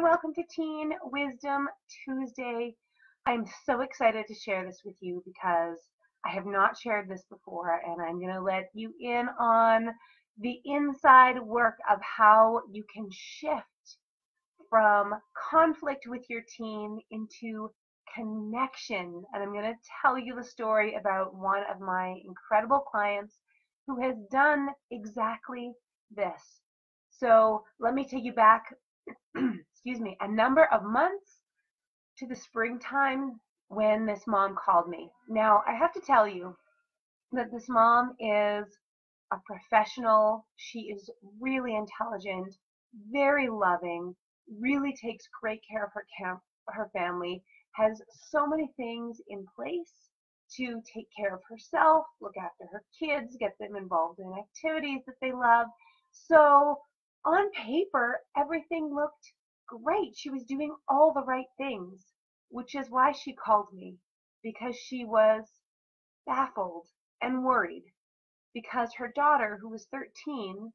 welcome to Teen Wisdom Tuesday. I'm so excited to share this with you because I have not shared this before, and I'm going to let you in on the inside work of how you can shift from conflict with your teen into connection. And I'm going to tell you the story about one of my incredible clients who has done exactly this. So let me take you back excuse me, a number of months to the springtime when this mom called me. Now, I have to tell you that this mom is a professional. She is really intelligent, very loving, really takes great care of her family, has so many things in place to take care of herself, look after her kids, get them involved in activities that they love. So on paper, everything looked great. She was doing all the right things, which is why she called me, because she was baffled and worried because her daughter, who was 13,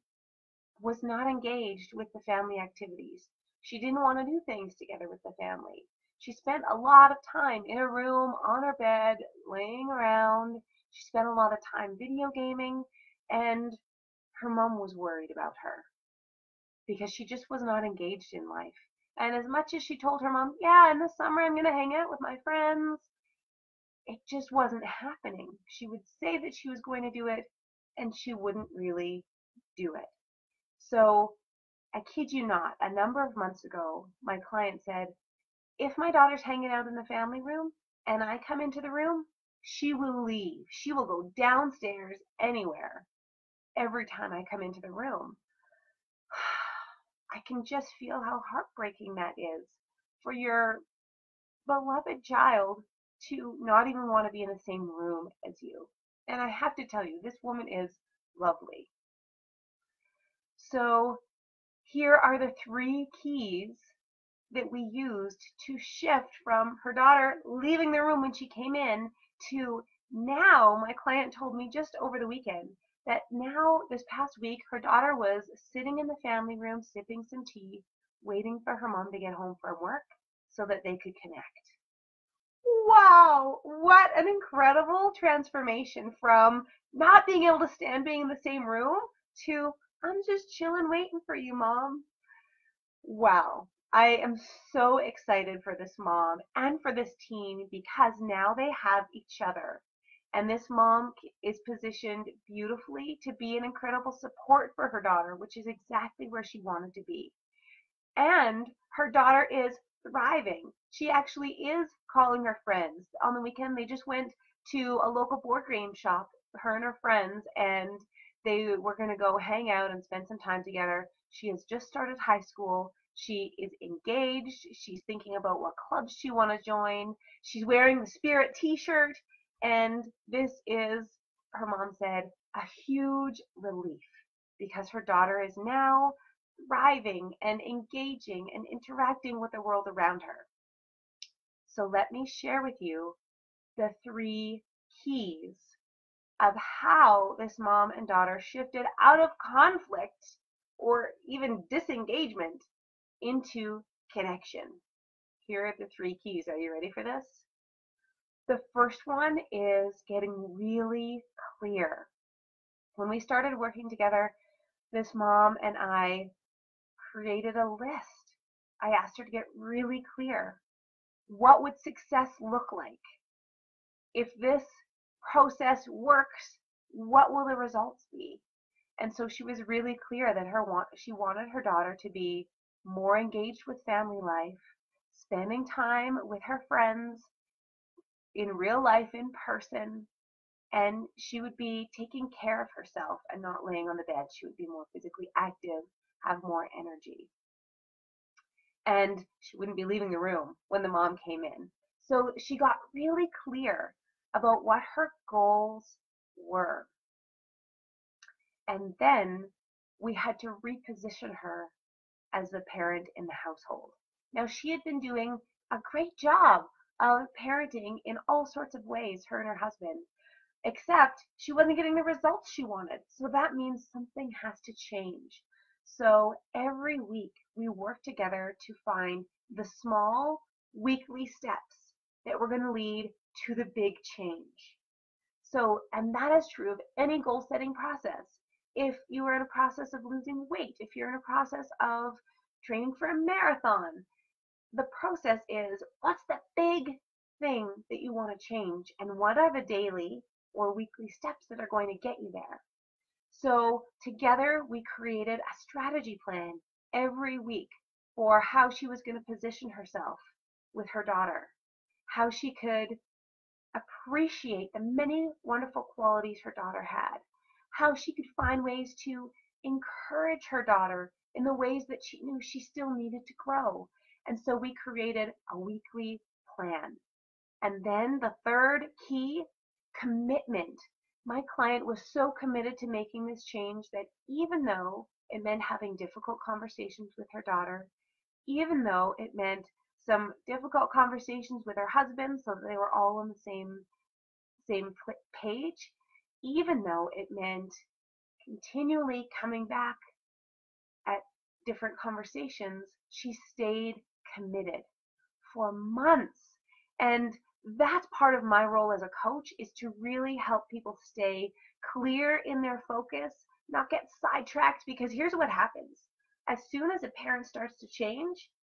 was not engaged with the family activities. She didn't want to do things together with the family. She spent a lot of time in a room, on her bed, laying around. She spent a lot of time video gaming, and her mom was worried about her because she just was not engaged in life. And as much as she told her mom, yeah, in the summer I'm going to hang out with my friends, it just wasn't happening. She would say that she was going to do it, and she wouldn't really do it. So I kid you not, a number of months ago, my client said, if my daughter's hanging out in the family room and I come into the room, she will leave. She will go downstairs anywhere every time I come into the room. I can just feel how heartbreaking that is for your beloved child to not even want to be in the same room as you. And I have to tell you, this woman is lovely. So here are the 3 keys that we used to shift from her daughter leaving the room when she came in to now. My client told me just over the weekend that now, this past week, her daughter was sitting in the family room sipping some tea, waiting for her mom to get home from work so that they could connect. Wow, what an incredible transformation from not being able to stand being in the same room to I'm just chilling waiting for you, Mom. Wow. I am so excited for this mom and for this teen because now they have each other. And this mom is positioned beautifully to be an incredible support for her daughter, which is exactly where she wanted to be. And her daughter is thriving. She actually is calling her friends. On the weekend, they just went to a local board game shop, her and her friends, and they were going to go hang out and spend some time together. She has just started high school. She is engaged. She's thinking about what clubs she wants to join. She's wearing the Spirit t-shirt. And this is, her mom said, a huge relief because her daughter is now thriving and engaging and interacting with the world around her. So let me share with you the 3 keys of how this mom and daughter shifted out of conflict or even disengagement into connection. Here are the 3 keys. Are you ready for this? The first one is getting really clear. When we started working together, this mom and I created a list. I asked her to get really clear. What would success look like? If this process works, what will the results be? And so she was really clear that she wanted her daughter to be more engaged with family life, spending time with her friends in real life, in person, and she would be taking care of herself and not laying on the bed. She would be more physically active, have more energy. And she wouldn't be leaving the room when the mom came in. So she got really clear about what her goals were. And then we had to reposition her as the parent in the household. Now, she had been doing a great job of parenting in all sorts of ways, her and her husband, except she wasn't getting the results she wanted. So that means something has to change. So every week we work together to find the small weekly steps that we're going to lead to the big change. So, and that is true of any goal setting process. If you are in a process of losing weight, if you're in a process of training for a marathon, the process is, what's the big thing that you want to change, and what are the daily or weekly steps that are going to get you there? So together we created a strategy plan every week for how she was going to position herself with her daughter, how she could appreciate the many wonderful qualities her daughter had, how she could find ways to encourage her daughter in the ways that she knew she still needed to grow. And so we created a weekly plan. And then the third key, commitment. My client was so committed to making this change that even though it meant having difficult conversations with her daughter, even though it meant some difficult conversations with her husband so that they were all on the same page, even though it meant continually coming back at different conversations, she stayed committed for months. And that's part of my role as a coach, is to really help people stay clear in their focus, not get sidetracked, because here's what happens. As soon as a parent starts to change,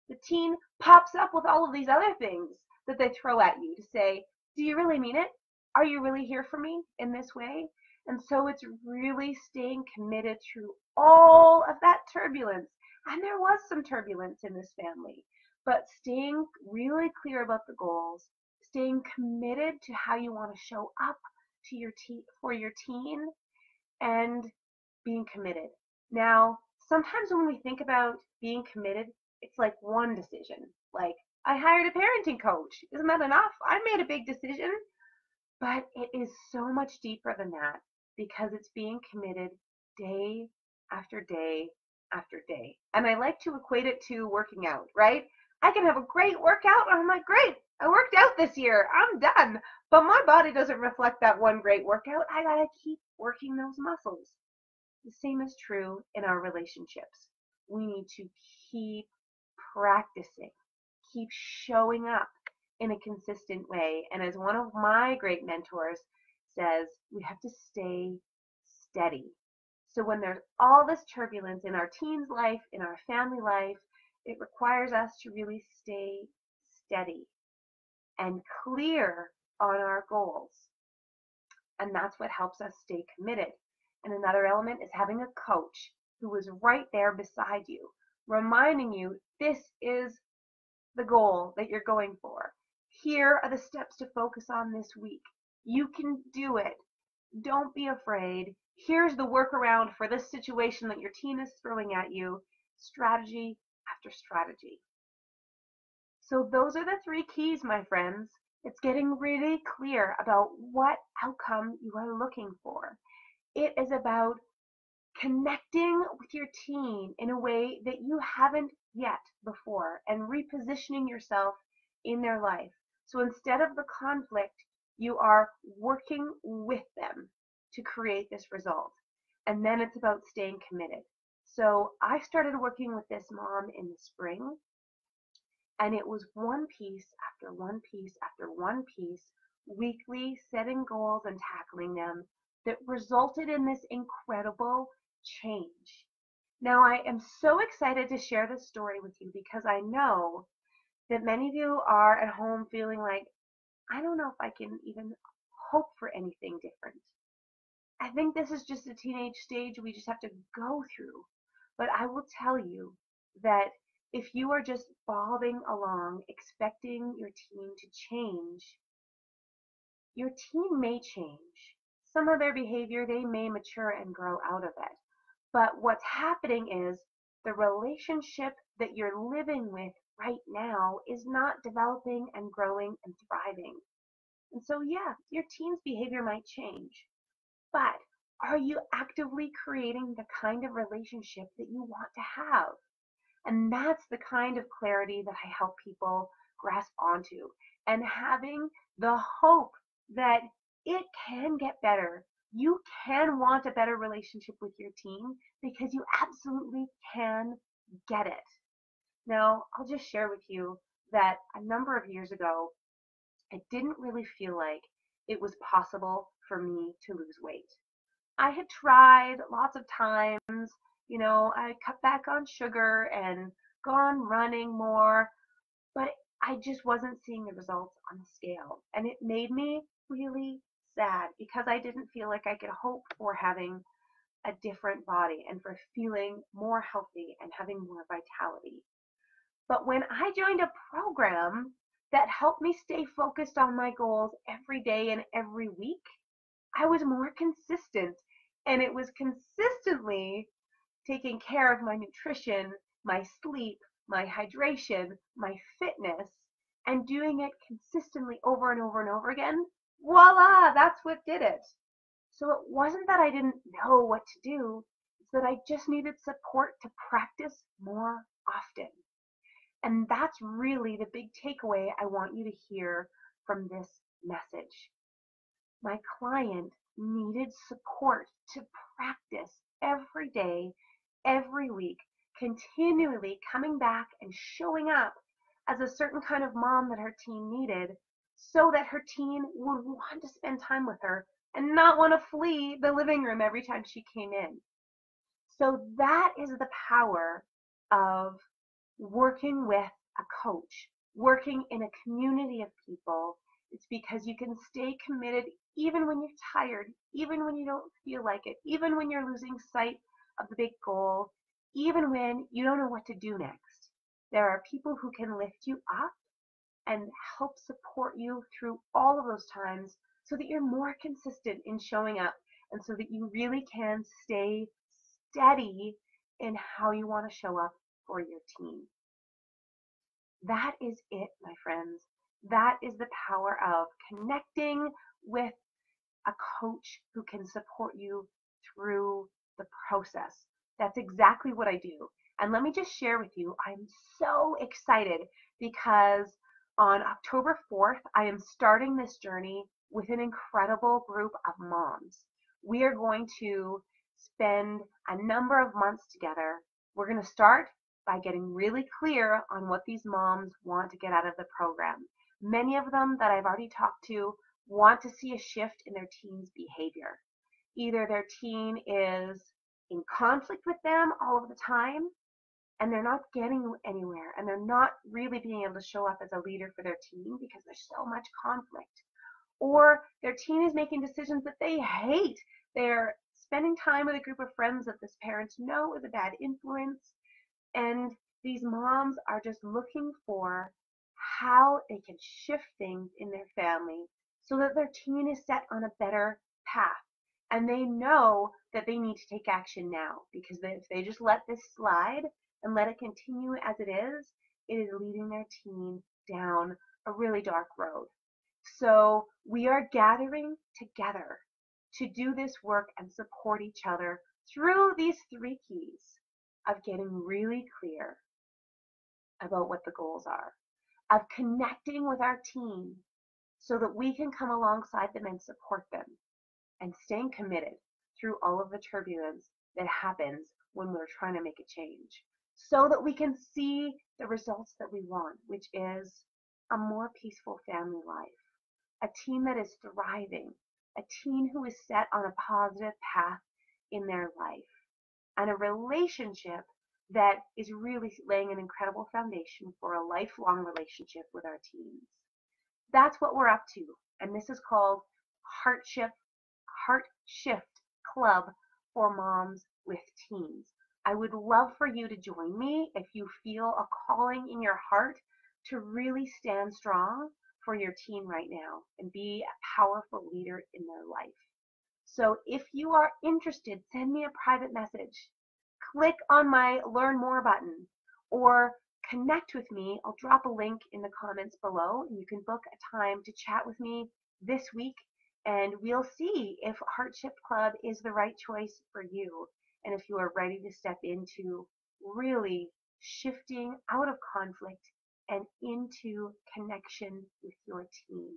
the teen pops up with all of these other things that they throw at you to say, do you really mean it? Are you really here for me in this way? And so it's really staying committed through all of that turbulence. And there was some turbulence in this family, but staying really clear about the goals, staying committed to how you want to show up to your for your teen, and being committed. Now, sometimes when we think about being committed, it's like one decision. Like, I hired a parenting coach. Isn't that enough? I made a big decision. But it is so much deeper than that, because it's being committed day after day after day. And I like to equate it to working out, right? I can have a great workout and I'm like, great, I worked out this year, I'm done. But my body doesn't reflect that one great workout. I gotta keep working those muscles. The same is true in our relationships. We need to keep practicing, keep showing up in a consistent way. And as one of my great mentors says, we have to stay steady. So when there's all this turbulence in our teen's life, in our family life, it requires us to really stay steady and clear on our goals. And that's what helps us stay committed. And another element is having a coach who is right there beside you, reminding you this is the goal that you're going for. Here are the steps to focus on this week. You can do it. Don't be afraid. Here's the workaround for this situation that your teen is throwing at you. Strategy after strategy. So those are the three keys, my friends. It's getting really clear about what outcome you are looking for. It is about connecting with your teen in a way that you haven't yet before, and repositioning yourself in their life. So instead of the conflict, you are working with them to create this result. And then it's about staying committed. So I started working with this mom in the spring, and it was one piece after one piece after one piece, weekly, setting goals and tackling them, that resulted in this incredible change. Now, I am so excited to share this story with you, because I know that many of you are at home feeling like, I don't know if I can even hope for anything different. I think this is just a teenage stage we just have to go through. But I will tell you that if you are just bobbing along expecting your teen to change, your teen may change. Some of their behavior, they may mature and grow out of it. But what's happening is the relationship that you're living with right now is not developing and growing and thriving. And so, yeah, your teen's behavior might change, but are you actively creating the kind of relationship that you want to have? And that's the kind of clarity that I help people grasp onto, and having the hope that it can get better, You can want a better relationship with your team because you absolutely can get it. Now, I'll just share with you that a number of years ago, I didn't really feel like it was possible for me to lose weight. I had tried lots of times, I cut back on sugar and gone running more, but I just wasn't seeing the results on the scale. And it made me really sad because I didn't feel like I could hope for having a different body and for feeling more healthy and having more vitality. But when I joined a program that helped me stay focused on my goals every day and every week, I was more consistent. And it was consistently taking care of my nutrition, my sleep, my hydration, my fitness, and doing it consistently over and over and over again. Voila, that's what did it. So it wasn't that I didn't know what to do, it's that I just needed support to practice more often. And that's really the big takeaway I want you to hear from this message. My client needed support to practice every day, every week, continually coming back and showing up as a certain kind of mom that her teen needed so that her teen would want to spend time with her and not want to flee the living room every time she came in. So that is the power of working with a coach, working in a community of people. It's because you can stay committed even when you're tired, even when you don't feel like it, even when you're losing sight of the big goal, even when you don't know what to do next. There are people who can lift you up and help support you through all of those times so that you're more consistent in showing up and so that you really can stay steady in how you want to show up for your team. That is it, my friends. That is the power of connecting with a coach who can support you through the process. That's exactly what I do. And let me just share with you, I'm so excited because on October 4th, I am starting this journey with an incredible group of moms. We are going to spend a number of months together. We're going to start by getting really clear on what these moms want to get out of the program. Many of them that I've already talked to want to see a shift in their teen's behavior. Either their teen is in conflict with them all of the time and they're not getting anywhere and they're not really being able to show up as a leader for their teen because there's so much conflict. Or their teen is making decisions that they hate. They're spending time with a group of friends that this parents know is a bad influence. And these moms are just looking for how they can shift things in their family so that their teen is set on a better path. And they know that they need to take action now because if they just let this slide and let it continue as it is leading their teen down a really dark road. So we are gathering together to do this work and support each other through these 3 keys of getting really clear about what the goals are, of connecting with our team so that we can come alongside them and support them, and staying committed through all of the turbulence that happens when we're trying to make a change, so that we can see the results that we want, which is a more peaceful family life, a teen that is thriving, a teen who is set on a positive path in their life, and a relationship that is really laying an incredible foundation for a lifelong relationship with our teens. That's what we're up to, and this is called Heart Shift Club for Moms with Teens. I would love for you to join me if you feel a calling in your heart to really stand strong for your teen right now and be a powerful leader in their life. So if you are interested, send me a private message. Click on my Learn More button or connect with me. I'll drop a link in the comments below and you can book a time to chat with me this week and we'll see if Heart Shift Club is the right choice for you and if you are ready to step into really shifting out of conflict and into connection with your teen.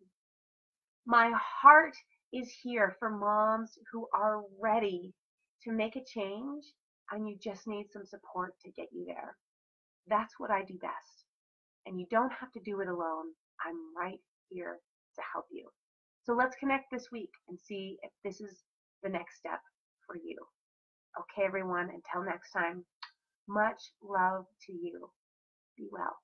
My heart is here for moms who are ready to make a change and you just need some support to get you there. That's what I do best. And you don't have to do it alone. I'm right here to help you. So let's connect this week and see if this is the next step for you. Okay, everyone, until next time, much love to you. Be well.